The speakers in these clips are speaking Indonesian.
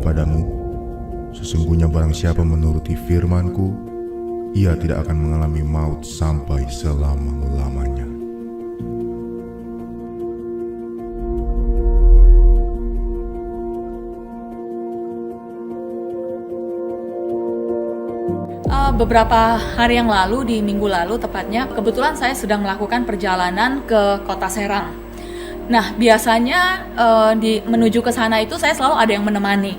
kepadamu, sesungguhnya barang siapa menuruti firman-Ku, ia tidak akan mengalami maut sampai selama-lamanya. Beberapa hari yang lalu, di minggu lalu tepatnya, kebetulan saya sedang melakukan perjalanan ke kota Serang. Nah, biasanya menuju ke sana itu saya selalu ada yang menemani,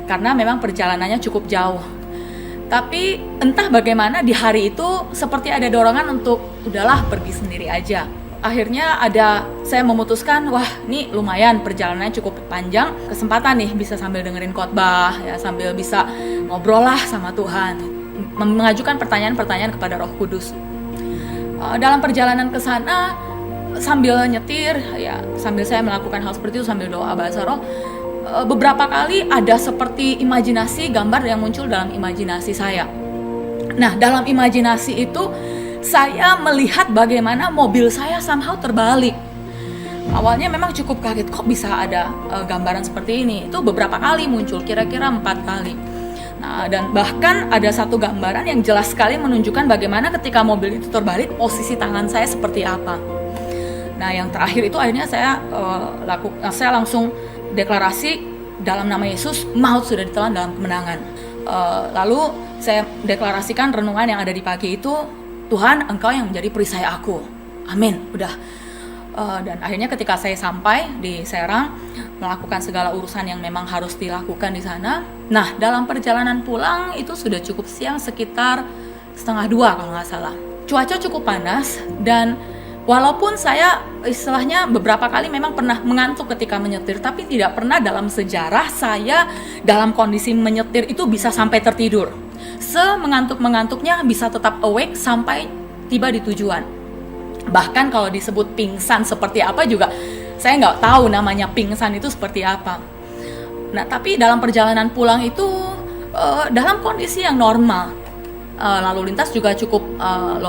karena memang perjalanannya cukup jauh. Tapi entah bagaimana di hari itu seperti ada dorongan untuk udahlah pergi sendiri aja. Akhirnya saya memutuskan, wah ini lumayan perjalanannya cukup panjang, kesempatan nih bisa sambil dengerin khotbah, ya sambil bisa ngobrol lah sama Tuhan. Mengajukan pertanyaan-pertanyaan kepada Roh Kudus. Dalam perjalanan ke sana sambil nyetir, ya sambil saya melakukan hal seperti itu sambil doa bahasa roh, beberapa kali ada seperti imajinasi, gambar yang muncul dalam imajinasi saya. Nah, dalam imajinasi itu saya melihat bagaimana mobil saya somehow terbalik. Awalnya memang cukup kaget, kok bisa ada gambaran seperti ini. Itu beberapa kali muncul, kira-kira 4 kali. Nah, dan bahkan ada satu gambaran yang jelas sekali menunjukkan bagaimana ketika mobil itu terbalik, posisi tangan saya seperti apa. Nah, yang terakhir itu akhirnya saya langsung deklarasi dalam nama Yesus, maut sudah ditelan dalam kemenangan. Lalu saya deklarasikan renungan yang ada di pagi itu, Tuhan, Engkau yang menjadi perisai aku. Amin. Udah. Dan akhirnya ketika saya sampai di Serang, melakukan segala urusan yang memang harus dilakukan di sana. Nah, dalam perjalanan pulang itu sudah cukup siang, sekitar 1:30 kalau nggak salah. Cuaca cukup panas, dan walaupun saya istilahnya beberapa kali memang pernah mengantuk ketika menyetir, tapi tidak pernah dalam sejarah saya dalam kondisi menyetir itu bisa sampai tertidur. Semengantuk-mengantuknya bisa tetap awake sampai tiba di tujuan. Bahkan kalau disebut pingsan seperti apa juga saya nggak tahu namanya pingsan itu seperti apa. Nah, tapi dalam perjalanan pulang itu dalam kondisi yang normal, lalu lintas juga cukup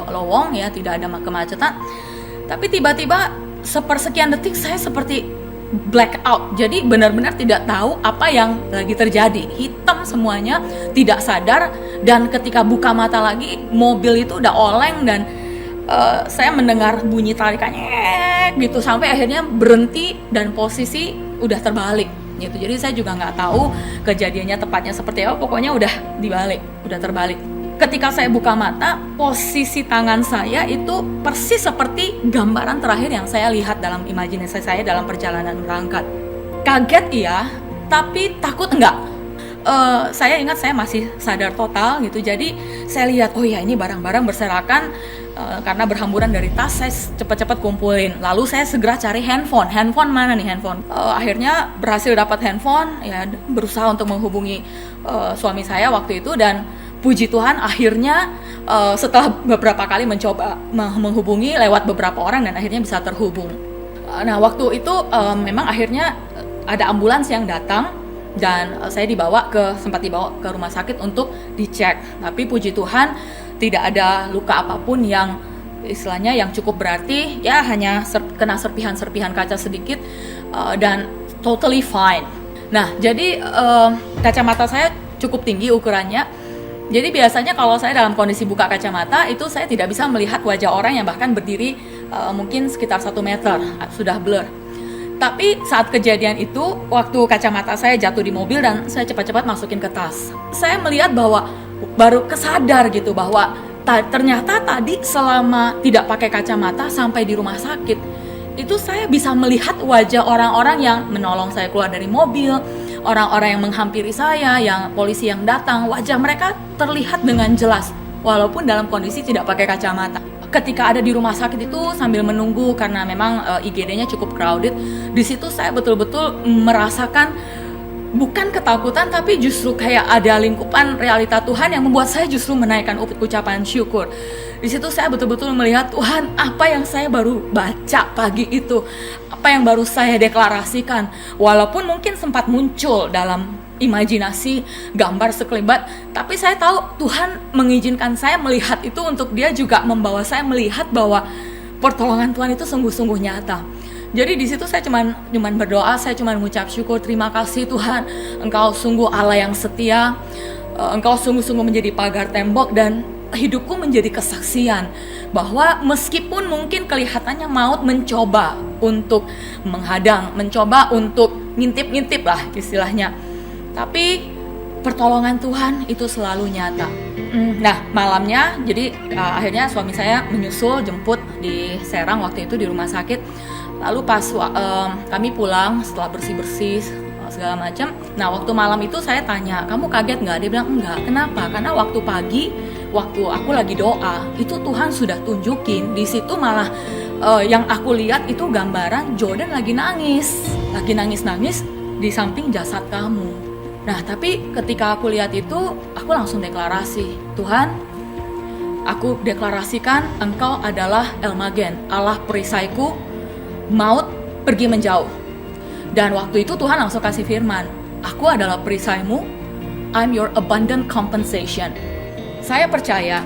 lowong ya, tidak ada kemacetan. Tapi tiba-tiba sepersekian detik saya seperti black out. Jadi benar-benar tidak tahu apa yang lagi terjadi. Hitam semuanya, tidak sadar, dan ketika buka mata lagi mobil itu udah oleng dan saya mendengar bunyi tarikannya gitu sampai akhirnya berhenti dan posisi udah terbalik gitu. Jadi saya juga nggak tahu kejadiannya tepatnya seperti apa, pokoknya udah dibalik, udah terbalik. Ketika saya buka mata, posisi tangan saya itu persis seperti gambaran terakhir yang saya lihat dalam imajinasi saya dalam perjalanan berangkat. Kaget iya, tapi takut enggak. Saya ingat saya masih sadar total gitu. Jadi saya lihat, oh ya ini barang-barang berserakan, karena berhamburan dari tas, saya cepat-cepat kumpulin. Lalu saya segera cari handphone mana nih handphone. Akhirnya berhasil dapat handphone, ya berusaha untuk menghubungi suami saya waktu itu, dan puji Tuhan akhirnya setelah beberapa kali mencoba menghubungi lewat beberapa orang dan akhirnya bisa terhubung. Nah, waktu itu memang akhirnya ada ambulans yang datang dan saya sempat dibawa ke rumah sakit untuk dicek. Tapi puji Tuhan tidak ada luka apapun yang istilahnya yang cukup berarti, ya hanya kena serpihan-serpihan kaca sedikit, dan totally fine. Nah, jadi kacamata saya cukup tinggi ukurannya. Jadi biasanya kalau saya dalam kondisi buka kacamata itu saya tidak bisa melihat wajah orang yang bahkan berdiri mungkin sekitar 1 meter, sudah blur. Tapi saat kejadian itu, waktu kacamata saya jatuh di mobil dan saya cepat-cepat masukin ke tas, saya melihat bahwa baru kesadar gitu bahwa ternyata tadi selama tidak pakai kacamata sampai di rumah sakit itu saya bisa melihat wajah orang-orang yang menolong saya keluar dari mobil, orang-orang yang menghampiri saya, yang polisi yang datang, wajah mereka terlihat dengan jelas walaupun dalam kondisi tidak pakai kacamata. Ketika ada di rumah sakit itu sambil menunggu karena memang IGD-nya cukup crowded, di situ saya betul-betul merasakan bukan ketakutan tapi justru kayak ada lingkupan realita Tuhan yang membuat saya justru menaikkan ucapan syukur. Di situ saya betul-betul melihat, Tuhan, apa yang saya baru baca pagi itu, apa yang baru saya deklarasikan, walaupun mungkin sempat muncul dalam imajinasi gambar sekelebat, tapi saya tahu Tuhan mengizinkan saya melihat itu untuk Dia juga membawa saya melihat bahwa pertolongan Tuhan itu sungguh-sungguh nyata. Jadi di situ saya cuman berdoa, saya cuman mengucap syukur, terima kasih Tuhan, Engkau sungguh Allah yang setia, Engkau sungguh-sungguh menjadi pagar tembok, dan hidupku menjadi kesaksian bahwa meskipun mungkin kelihatannya maut mencoba untuk menghadang, mencoba untuk ngintip-ngintip lah istilahnya, tapi pertolongan Tuhan itu selalu nyata. Nah, malamnya jadi akhirnya suami saya menyusul jemput di Serang waktu itu di rumah sakit. Lalu pas kami pulang setelah bersih-bersih segala macam. Nah, waktu malam itu saya tanya, kamu kaget nggak? Dia bilang enggak. Kenapa? Karena waktu pagi, waktu aku lagi doa, itu Tuhan sudah tunjukin. Di situ malah yang aku lihat itu gambaran Jordan lagi nangis di samping jasad kamu. Nah, tapi ketika aku lihat itu, aku langsung deklarasi, Tuhan, aku deklarasikan Engkau adalah El Magen, Allah perisaiku, maut pergi menjauh. Dan waktu itu Tuhan langsung kasih firman, aku adalah perisaimu, I'm your abundant compensation. Saya percaya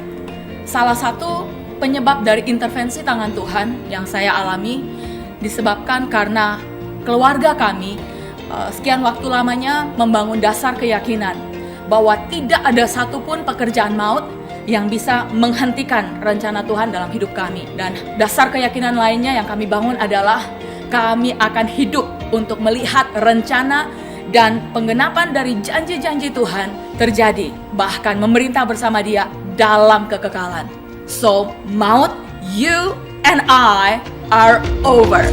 salah satu penyebab dari intervensi tangan Tuhan yang saya alami disebabkan karena keluarga kami sekian waktu lamanya membangun dasar keyakinan bahwa tidak ada satupun pekerjaan maut yang bisa menghentikan rencana Tuhan dalam hidup kami. Dan dasar keyakinan lainnya yang kami bangun adalah kami akan hidup untuk melihat rencana dan penggenapan dari janji-janji Tuhan terjadi, bahkan memerintah bersama Dia dalam kekekalan. So, maut, you and I are over.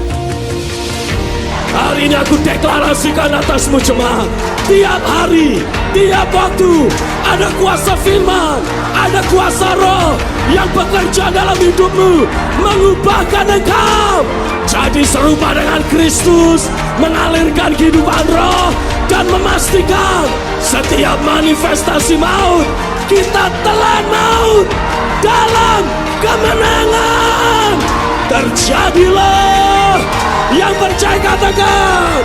Hari ini aku deklarasikan atasmu jemaat. Tiap hari, tiap waktu ada kuasa firman, ada kuasa roh yang bekerja dalam hidupmu, mengubahkan engkau jadi serupa dengan Kristus, mengalirkan kehidupan roh dan memastikan setiap manifestasi maut, kita telan maut dalam kemenangan. Terjadilah. Yang percaya katakan